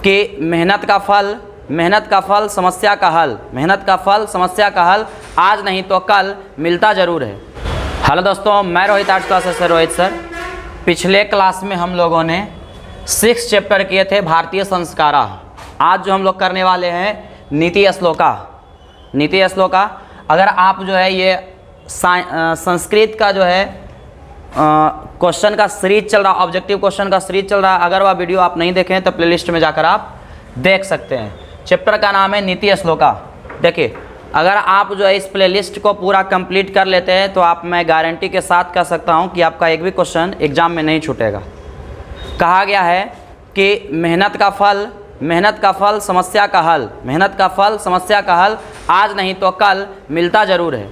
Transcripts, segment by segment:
कि मेहनत का फल समस्या का हल, मेहनत का फल समस्या का हल आज नहीं तो कल मिलता ज़रूर है। हेलो दोस्तों, मैं रोहित आर्ट्स क्लास से रोहित सर। पिछले क्लास में हम लोगों ने 6 चैप्टर किए थे भारतीय संस्कारा। आज जो हम लोग करने वाले हैं नीति श्लोका। अगर आप जो है ये संस्कृत का जो है क्वेश्चन का सीरीज चल रहा, ऑब्जेक्टिव क्वेश्चन का सीरीज चल रहा, अगर वह वीडियो आप नहीं देखें तो प्लेलिस्ट में जाकर आप देख सकते हैं। चैप्टर का नाम है नीति श्लोका। देखिए, अगर आप जो है इस प्लेलिस्ट को पूरा कंप्लीट कर लेते हैं तो आप, मैं गारंटी के साथ कह सकता हूं कि आपका एक भी क्वेश्चन एग्जाम में नहीं छूटेगा। कहा गया है कि मेहनत का फल समस्या का हल, मेहनत का फल समस्या का हल आज नहीं तो कल मिलता ज़रूर है।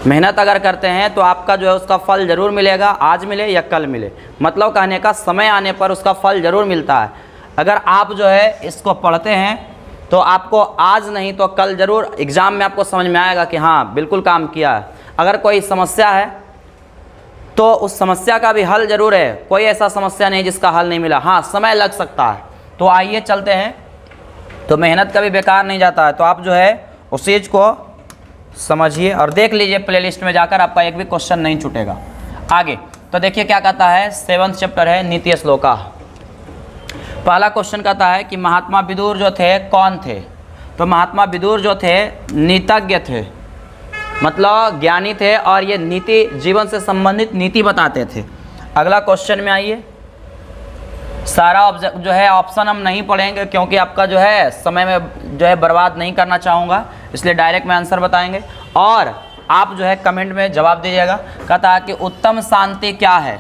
मेहनत अगर करते हैं तो आपका जो है उसका फल ज़रूर मिलेगा, आज मिले या कल मिले। मतलब कहने का समय आने पर उसका फल ज़रूर मिलता है। अगर आप जो है इसको पढ़ते हैं तो आपको आज नहीं तो कल ज़रूर एग्ज़ाम में आपको समझ में आएगा कि हाँ बिल्कुल काम किया है। अगर कोई समस्या है तो उस समस्या का भी हल ज़रूर है। कोई ऐसा समस्या नहीं जिसका हल नहीं मिला। हाँ, समय लग सकता है। तो आइए चलते हैं। तो मेहनत कभी बेकार नहीं जाता है। तो आप जो है उस चीज़ को समझिए और देख लीजिए प्लेलिस्ट में जाकर, आपका एक भी क्वेश्चन नहीं छूटेगा। आगे तो देखिए क्या कहता है, 7th चैप्टर है नीति श्लोका। पहला क्वेश्चन कहता है कि महात्मा विदुर जो थे कौन थे। तो महात्मा विदुर जो थे नीतिज्ञ थे, मतलब ज्ञानी थे और ये नीति, जीवन से संबंधित नीति बताते थे। अगला क्वेश्चन में आइए। सारा जो है ऑप्शन हम नहीं पढ़ेंगे क्योंकि आपका जो है समय में जो है बर्बाद नहीं करना चाहूँगा, इसलिए डायरेक्ट में आंसर बताएंगे और आप जो है कमेंट में जवाब दीजिएगा। कहता है कि उत्तम शांति क्या है।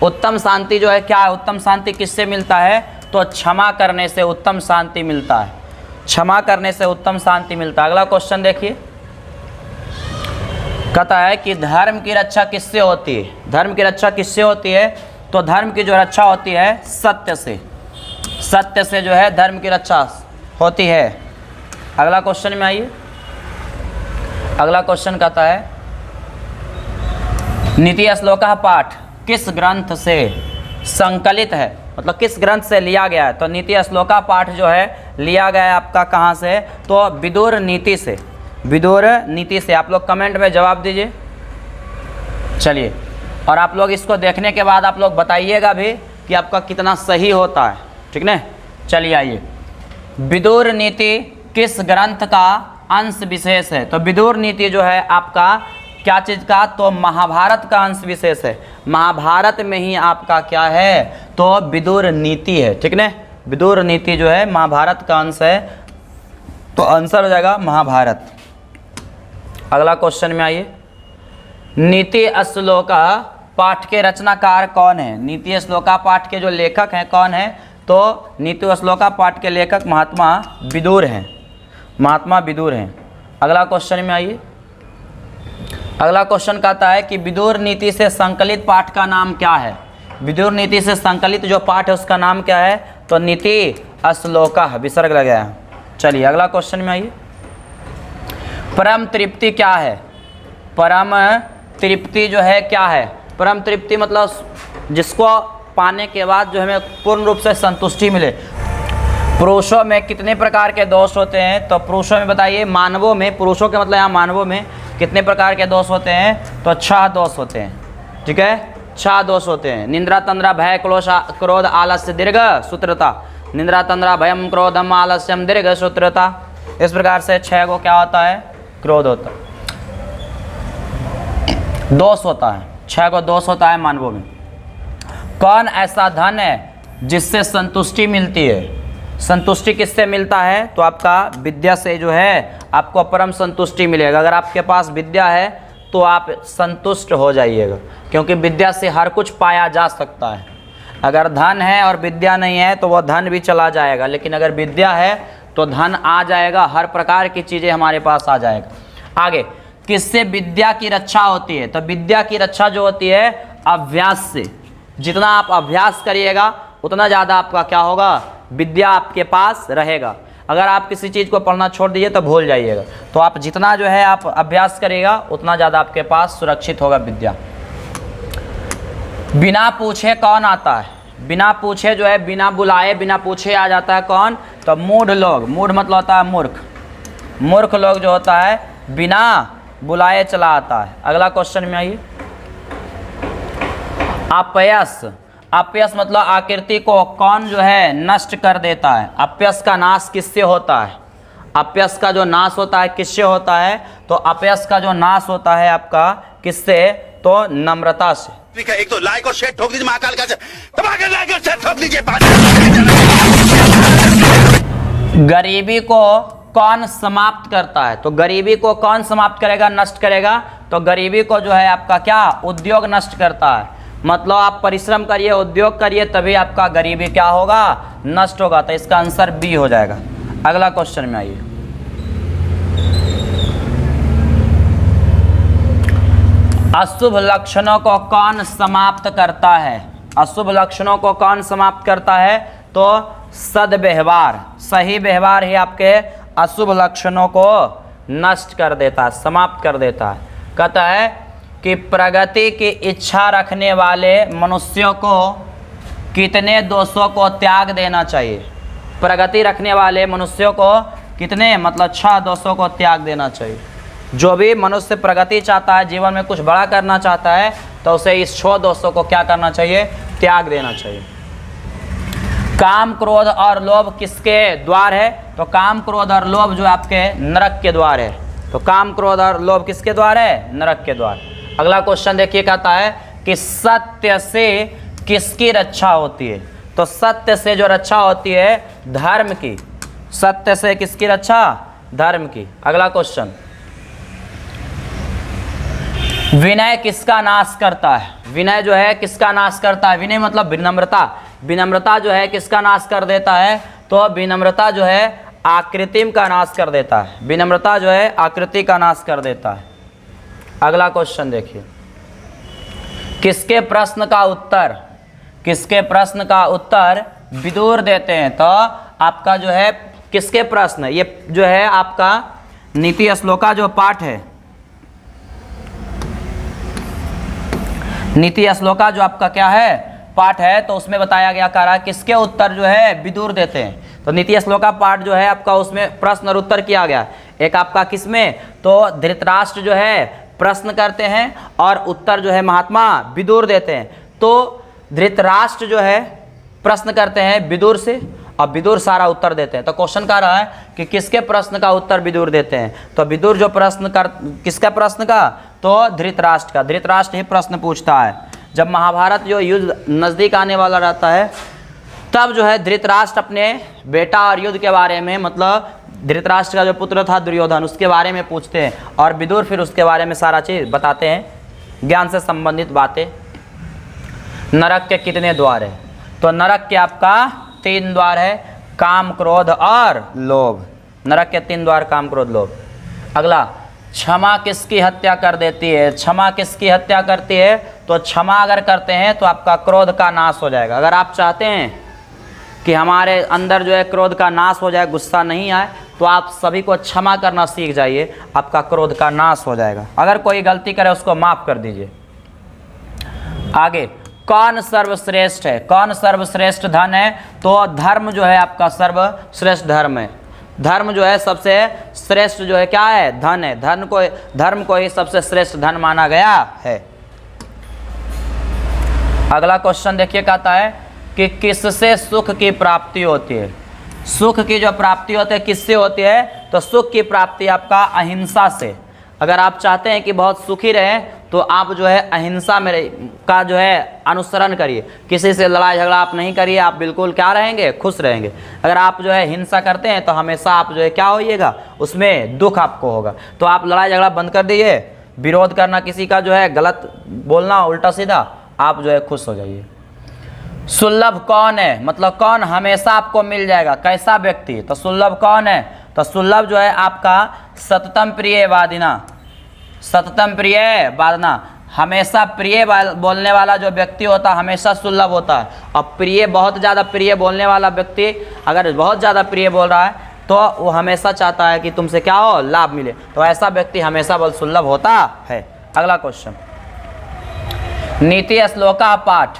उत्तम शांति जो है क्या है, उत्तम शांति किससे मिलता है? तो क्षमा करने से उत्तम शांति मिलता है। क्षमा करने से उत्तम शांति मिलता है। अगला क्वेश्चन देखिए, कहता है कि धर्म की रक्षा किससे होती है। धर्म की रक्षा किससे होती है? तो धर्म की जो रक्षा होती है सत्य से। सत्य से जो है धर्म की रक्षा होती है। अगला क्वेश्चन में आइए। अगला क्वेश्चन कहता है नीति श्लोका पाठ किस ग्रंथ से संकलित है, मतलब किस ग्रंथ से लिया गया है। तो नीति श्लोका पाठ जो है लिया गया है आपका कहाँ से? तो विदुर नीति से। विदुर नीति से। आप लोग कमेंट में जवाब दीजिए। चलिए, और आप लोग इसको देखने के बाद आप लोग बताइएगा भी कि आपका कितना सही होता है, ठीक ना। चलिए आइए, विदुर नीति किस ग्रंथ का अंश विशेष है। तो विदुर नीति जो है आपका क्या चीज़ का? तो महाभारत का अंश विशेष है। महाभारत में ही आपका क्या है? तो विदुर नीति है, ठीक ना। विदुर नीति जो है महाभारत का अंश है, तो आंसर हो जाएगा महाभारत। अगला क्वेश्चन में आइए। नीति श्लोका पाठ के रचनाकार कौन है। नीति श्लोका पाठ के जो लेखक हैं कौन है? तो नीति श्लोका पाठ के लेखक महात्मा विदुर हैं। महात्मा विदुर हैं। अगला क्वेश्चन में आइए। अगला क्वेश्चन कहता है कि विदुर नीति से संकलित पाठ का नाम क्या है। विदुर नीति से संकलित जो पाठ है उसका नाम क्या है? तो नीति श्लोका, विसर्ग लग गया है। चलिए अगला क्वेश्चन में आइए। परम तृप्ति क्या है। परम तृप्ति जो है क्या है? परम तृप्ति मतलब जिसको पाने के बाद जो हमें पूर्ण रूप से संतुष्टि मिले। पुरुषों में कितने प्रकार के दोष होते हैं? तो पुरुषों में बताइए, मानवों में, पुरुषों के मतलब यहाँ मानवों में कितने प्रकार के दोष होते हैं? तो 6 दोष होते हैं, ठीक है। 6 दोष होते हैं। निंद्रा तंद्रा भय क्रोध आलस्य दीर्घ सूत्रता। निंद्रा तंद्रा भयम क्रोधम आलस्यम दीर्घ सूत्रता। इस प्रकार से 6 को क्या होता है? क्रोध होता है, दोष होता है। 6 को दोष होता है मानवों में। कौन ऐसा धन है जिससे संतुष्टि मिलती है? संतुष्टि किससे मिलता है? तो आपका विद्या से जो है आपको परम संतुष्टि मिलेगा। अगर आपके पास विद्या है तो आप संतुष्ट हो जाइएगा, क्योंकि विद्या से हर कुछ पाया जा सकता है। अगर धन है और विद्या नहीं है तो वह धन भी चला जाएगा, लेकिन अगर विद्या है तो धन आ जाएगा, हर प्रकार की चीज़ें हमारे पास आ जाएगा। आगे, किससे विद्या की रक्षा होती है? तो विद्या की रक्षा जो होती है अभ्यास से। जितना आप अभ्यास करिएगा उतना ज़्यादा आपका क्या होगा? विद्या आपके पास रहेगा। अगर आप किसी चीज़ को पढ़ना छोड़ दीजिए तो भूल जाइएगा। तो आप जितना जो है आप अभ्यास करिएगा उतना ज़्यादा आपके पास सुरक्षित होगा विद्या। बिना पूछे कौन आता है? बिना पूछे जो है, बिना बुलाए बिना पूछे आ जाता है कौन? तो मूढ़ लोग। मूढ़ मतलब होता है मूर्ख। मूर्ख लोग जो होता है बिना बुलाए चला आता है। अगला क्वेश्चन में आइए। अपयश। अपयश मतलब आकृति को कौन जो है नष्ट कर देता है? अपयश का नाश किससे होता है? अपयश का जो नाश होता है किससे होता है? तो अपयश का जो नाश होता है आपका किससे? तो नम्रता से। एक तो लाइक और शेयर ठोक दीजिए, महाकाल का दबाकर लाइक और शेयर ठोक दीजिए। गरीबी को कौन समाप्त करता है? तो गरीबी को कौन समाप्त करेगा, नष्ट करेगा? तो गरीबी को जो है आपका क्या? उद्योग नष्ट करता है। मतलब आप परिश्रम करिए, उद्योग करिए, तभी आपका गरीबी क्या होगा? नष्ट होगा। तो इसका आंसर बी हो जाएगा। अगला क्वेश्चन में आइए। अशुभ लक्षणों को कौन समाप्त करता है? अशुभ लक्षणों को कौन समाप्त करता है? तो सद्व्यवहार। सही व्यवहार ही आपके अशुभ लक्षणों को नष्ट कर देता है, समाप्त कर देता है। कहता है कि प्रगति की इच्छा रखने वाले मनुष्यों को कितने दोषों को त्याग देना चाहिए? प्रगति रखने वाले मनुष्यों को कितने, मतलब 6 दोषों को त्याग देना चाहिए। जो भी मनुष्य प्रगति चाहता है, जीवन में कुछ बड़ा करना चाहता है, तो उसे इस 6 दोषों को क्या करना चाहिए? त्याग देना चाहिए। काम, क्रोध और लोभ किसके द्वार है? तो काम, क्रोध और लोभ जो आपके नरक के द्वार है। तो काम, क्रोध और लोभ किसके द्वार है? नरक के द्वार। अगला क्वेश्चन देखिए, कहता है कि सत्य से किसकी रक्षा होती है? तो सत्य से जो रक्षा होती है, धर्म की। सत्य से किसकी रक्षा? धर्म की। अगला क्वेश्चन, विनय किसका नाश करता है? विनय जो है किसका नाश करता है? विनय मतलब विनम्रता। विनम्रता जो है किसका नाश कर देता है? तो विनम्रता जो है आकृति का नाश कर देता है। विनम्रता जो है आकृति का नाश कर देता है। अगला क्वेश्चन देखिए, किसके प्रश्न का उत्तर, किसके प्रश्न का उत्तर विदुर देते हैं? तो आपका जो है किसके प्रश्न, ये जो है आपका नीति श्लोका जो पाठ है, नीति श्लोका जो आपका क्या है पाठ है, तो उसमें बताया गया कह रहा है किसके उत्तर जो है विदुर देते हैं। तो नीति श्लोका पाठ जो है आपका, उसमें प्रश्न और उत्तर किया गया। एक आपका किसमें? तो धृतराष्ट्र जो है प्रश्न करते हैं और उत्तर जो है महात्मा विदुर देते हैं। तो धृतराष्ट्र जो है प्रश्न करते हैं विदुर से और विदुर सारा उत्तर देते हैं। तो क्वेश्चन कह रहा है कि किसके प्रश्न का उत्तर विदुर देते हैं? तो विदुर जो प्रश्न कर, किसका प्रश्न का? तो धृतराष्ट्र का। धृतराष्ट्र ही प्रश्न पूछता है। जब महाभारत जो युद्ध नज़दीक आने वाला रहता है, तब जो है धृतराष्ट्र अपने बेटा और युद्ध के बारे में, मतलब धृतराष्ट्र का जो पुत्र था दुर्योधन, उसके बारे में पूछते हैं और विदुर फिर उसके बारे में सारा चीज़ बताते हैं, ज्ञान से संबंधित बातें। नरक के कितने द्वार है? तो नरक के आपका 3 द्वार है, काम, क्रोध और लोभ। नरक के 3 द्वार, काम, क्रोध, लोभ। अगला, क्षमा किसकी हत्या कर देती है? क्षमा किसकी हत्या करती है? तो क्षमा अगर करते हैं तो आपका क्रोध का नाश हो जाएगा। अगर आप चाहते हैं कि हमारे अंदर जो है क्रोध का नाश हो जाए, गुस्सा नहीं आए, तो आप सभी को क्षमा करना सीख जाइए, आपका क्रोध का नाश हो जाएगा। अगर कोई गलती करे उसको माफ़ कर दीजिए। आगे, कौन सर्वश्रेष्ठ है? कौन सर्वश्रेष्ठ धन है? तो धर्म जो है आपका सर्वश्रेष्ठ धर्म है। धर्म जो है सबसे श्रेष्ठ जो है क्या है? धन है। धर्म को ही सबसे श्रेष्ठ धन माना गया है। अगला क्वेश्चन देखिए, कहता है कि किससे सुख की प्राप्ति होती है? सुख की जो प्राप्ति होती है किससे होती है? तो सुख की प्राप्ति आपका अहिंसा से। अगर आप चाहते हैं कि बहुत सुखी रहें, तो आप जो है अहिंसा में का जो है अनुसरण करिए। किसी से लड़ाई झगड़ा आप नहीं करिए, आप बिल्कुल क्या रहेंगे? खुश रहेंगे। अगर आप जो है हिंसा करते हैं तो हमेशा आप जो है क्या होइएगा? उसमें दुख आपको होगा। तो आप लड़ाई झगड़ा बंद कर दीजिए, विरोध करना, किसी का जो है गलत बोलना उल्टा सीधा, आप जो है खुश हो जाइए। सुलभ कौन है? मतलब कौन हमेशा आपको मिल जाएगा? कैसा व्यक्ति? तो सुलभ कौन है? तो सुलभ जो है आपका सततम प्रिय वादिना। सततम प्रिय वादना, हमेशा प्रिय बोलने वाला जो व्यक्ति होता है हमेशा सुलभ होता है। और प्रिय, बहुत ज़्यादा प्रिय बोलने वाला व्यक्ति अगर बहुत ज़्यादा प्रिय बोल रहा है तो वो हमेशा चाहता है कि तुमसे क्या हो? लाभ मिले। तो ऐसा व्यक्ति हमेशा बहुत सुलभ होता है। अगला क्वेश्चन, नीति श्लोका पाठ।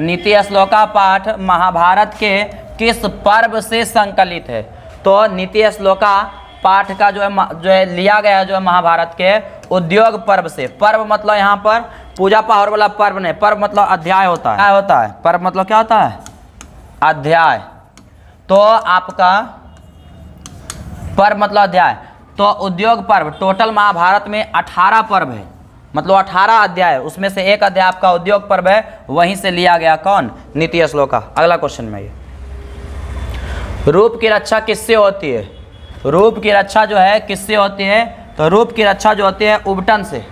नीति श्लोका पाठ महाभारत के किस पर्व से संकलित है? तो नीति श्लोका पाठ का जो है लिया गया जो है महाभारत के उद्योग पर्व से। पर्व मतलब यहाँ पर पूजा पाठ वाला पर्व नहीं, पर्व मतलब अध्याय होता है। क्या होता है? पर्व मतलब क्या होता है? अध्याय। तो आपका पर्व मतलब अध्याय। तो उद्योग पर्व, टोटल महाभारत में 18 पर्व है, मतलब 18 अध्याय, उसमें से एक अध्याय आपका उद्योग पर्व है, वहीं से लिया गया कौन? नीति श्लोका। अगला क्वेश्चन में ये, रूप की रक्षा किससे होती है? रूप की रक्षा जो है किससे होती है? तो रूप की रक्षा जो होती है उबटन से।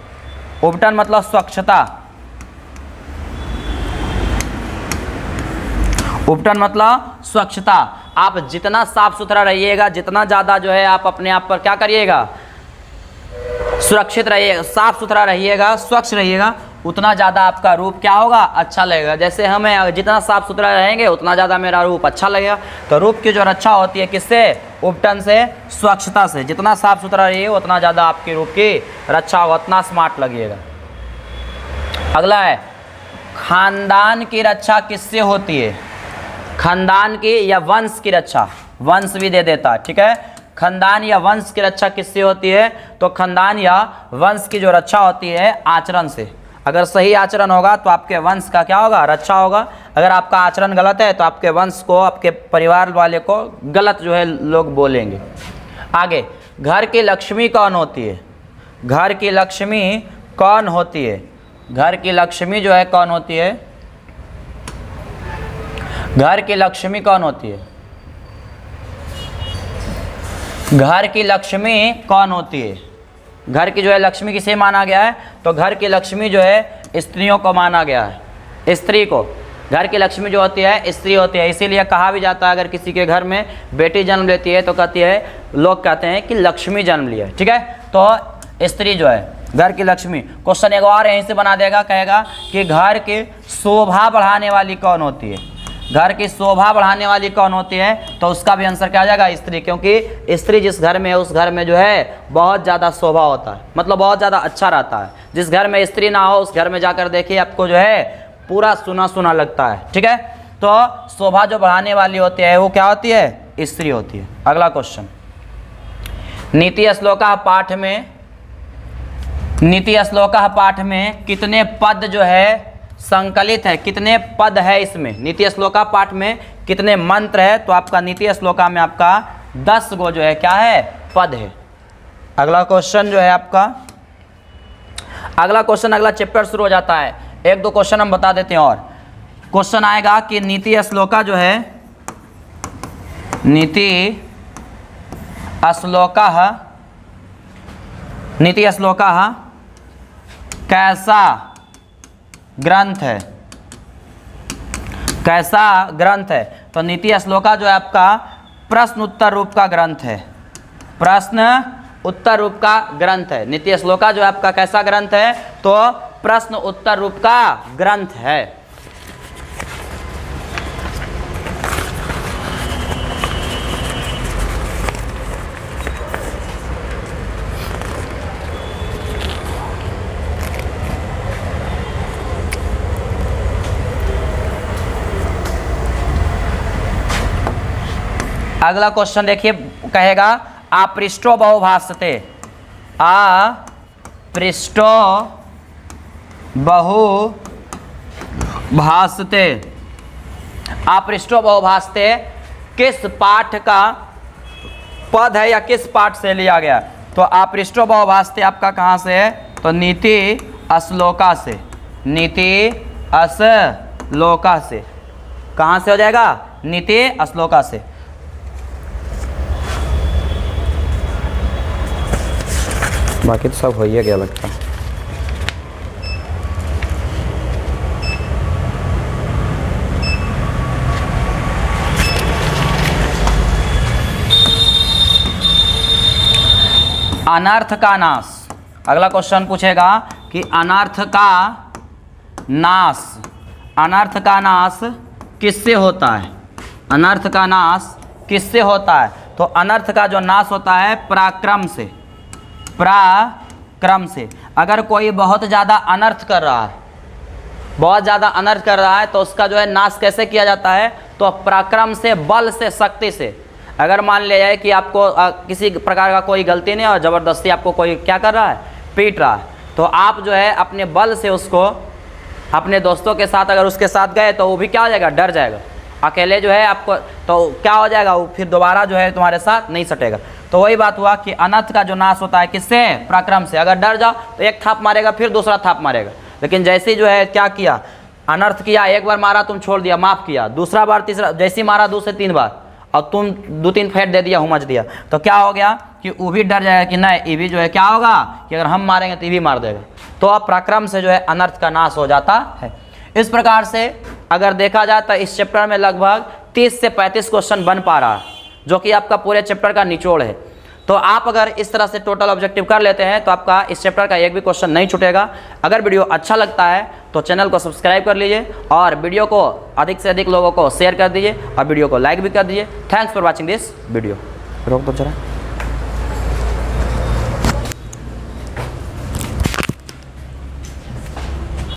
उबटन मतलब स्वच्छता, उपटन मतलब स्वच्छता। आप जितना साफ सुथरा रहिएगा, जितना ज़्यादा जो है आप अपने आप पर क्या करिएगा, सुरक्षित रहिएगा, साफ सुथरा रहिएगा, स्वच्छ रहिएगा, उतना ज़्यादा आपका रूप क्या होगा? अच्छा लगेगा। जैसे हमें जितना साफ सुथरा रहेंगे उतना ज़्यादा मेरा रूप अच्छा लगेगा। तो रूप की जो रक्षा होती है किससे? उपटन से, स्वच्छता से। जितना साफ सुथरा रहिएगा उतना ज़्यादा आपके रूप की रक्षा होगा, उतना स्मार्ट लगेगा। अगला है, खानदान की रक्षा किससे होती है? खानदान की या वंश की रक्षा, वंश भी दे देता है, ठीक है। खानदान या वंश की रक्षा किससे होती है? तो खानदान या वंश की जो रक्षा होती है आचरण से। अगर सही आचरण होगा तो आपके वंश का क्या होगा? रक्षा होगा। अगर आपका आचरण गलत है तो आपके वंश को, आपके परिवार वाले को गलत जो है लोग बोलेंगे। आगे, घर की लक्ष्मी कौन होती है? घर की लक्ष्मी कौन होती है? घर की लक्ष्मी जो है कौन होती है? घर की लक्ष्मी कौन होती है? घर की लक्ष्मी कौन होती है? घर की जो है लक्ष्मी किसे माना गया है? तो घर की लक्ष्मी जो है स्त्रियों को माना गया है, स्त्री को। घर की लक्ष्मी जो होती है स्त्री होती है, इसीलिए कहा भी जाता है अगर किसी के घर में बेटी जन्म लेती है तो कहती है, लोग कहते हैं कि लक्ष्मी जन्म लिया है, ठीक है। तो स्त्री जो है घर की लक्ष्मी। क्वेश्चन एक और यहीं से बना देगा, कहेगा कि घर की शोभा बढ़ाने वाली कौन होती है? घर की शोभा बढ़ाने वाली कौन होती है? तो उसका भी आंसर क्या आ जाएगा? स्त्री। क्योंकि स्त्री जिस घर में है उस घर में जो है बहुत ज़्यादा शोभा होता है, मतलब बहुत ज़्यादा अच्छा रहता है। जिस घर में स्त्री ना हो उस घर में जाकर देखिए आपको जो है पूरा सुना सुना लगता है, ठीक है। तो शोभा जो बढ़ाने वाली होती है वो क्या होती है? स्त्री होती है। अगला क्वेश्चन, नीति श्लोका पाठ में, नीति श्लोका पाठ में कितने पद जो है संकलित है? कितने पद है इसमें? नीति श्लोका पाठ में कितने मंत्र है? तो आपका नीति श्लोका में आपका 10 गो जो है क्या है? पद है। अगला क्वेश्चन जो है आपका, अगला क्वेश्चन, अगला चैप्टर शुरू हो जाता है। एक दो क्वेश्चन हम बता देते हैं और। क्वेश्चन आएगा कि नीति श्लोका जो है, नीति श्लोका, नीति श्लोका कैसा ग्रंथ है? कैसा ग्रंथ है? तो नीति श्लोका जो है आपका प्रश्न उत्तर रूप का ग्रंथ है, प्रश्न उत्तर रूप का ग्रंथ है। नीति श्लोका जो है आपका कैसा ग्रंथ है? तो प्रश्न उत्तर रूप का ग्रंथ है। अगला क्वेश्चन देखिए, कहेगा आपृष्टो बहुभाषते, आपृष्टो बहुभाषते, आपृष्टो बहुभाषते किस पाठ का पद है या किस पाठ से लिया गया? तो आपृष्टो बहुभाषते आपका कहाँ से है? तो नीति श्लोका से, नीति श्लोका से। कहाँ से हो जाएगा? नीति श्लोका से। बाकी तो सब हो ही गया लगता है। अनर्थ का नाश। अगला क्वेश्चन पूछेगा कि अनर्थ का नाश, अनर्थ का नाश किससे होता है? अनर्थ का नाश किससे होता है? तो अनर्थ का जो नाश होता है पराक्रम से, पराक्रम से। अगर कोई बहुत ज़्यादा अनर्थ कर रहा है, बहुत ज़्यादा अनर्थ कर रहा है, तो उसका जो है नाश कैसे किया जाता है? तो पराक्रम से, बल से, शक्ति से। अगर मान लिया जाए कि आपको किसी प्रकार का कोई गलती नहीं और ज़बरदस्ती आपको कोई क्या कर रहा है, पीट रहा है, तो आप जो है अपने बल से उसको, अपने दोस्तों के साथ अगर उसके साथ गए तो वो भी क्या हो जाएगा, डर जाएगा। अकेले जो है आपको तो क्या हो जाएगा, वो फिर दोबारा जो है तुम्हारे साथ नहीं सटेगा। तो वही बात हुआ कि अनर्थ का जो नाश होता है किससे? पराक्रम से। अगर डर जाओ तो एक थाप मारेगा, फिर दूसरा थाप मारेगा, लेकिन जैसे जो है क्या किया, अनर्थ किया, एक बार मारा तुम छोड़ दिया, माफ़ किया, दूसरा बार, तीसरा, जैसे मारा 2 से 3 बार और तुम 2-3 फेंट दे दिया, हुमच दिया, तो क्या हो गया कि वो भी डर जाएगा कि नहीं, ये भी जो है क्या होगा कि अगर हम मारेंगे तो ये भी मार देगा। तो अब पराक्रम से जो है अनर्थ का नाश हो जाता है। इस प्रकार से अगर देखा जाए तो इस चैप्टर में लगभग 30 से 35 क्वेश्चन बन पा रहा है, जो कि आपका पूरे चैप्टर का निचोड़ है। तो आप अगर इस तरह से टोटल ऑब्जेक्टिव कर लेते हैं तो आपका इस चैप्टर का एक भी क्वेश्चन नहीं छूटेगा। अगर वीडियो अच्छा लगता है तो चैनल को सब्सक्राइब कर लीजिए और वीडियो को अधिक से अधिक लोगों को शेयर कर दीजिए और वीडियो को लाइक भी कर दीजिए। Thanks for watching this video. रोक दो जरा।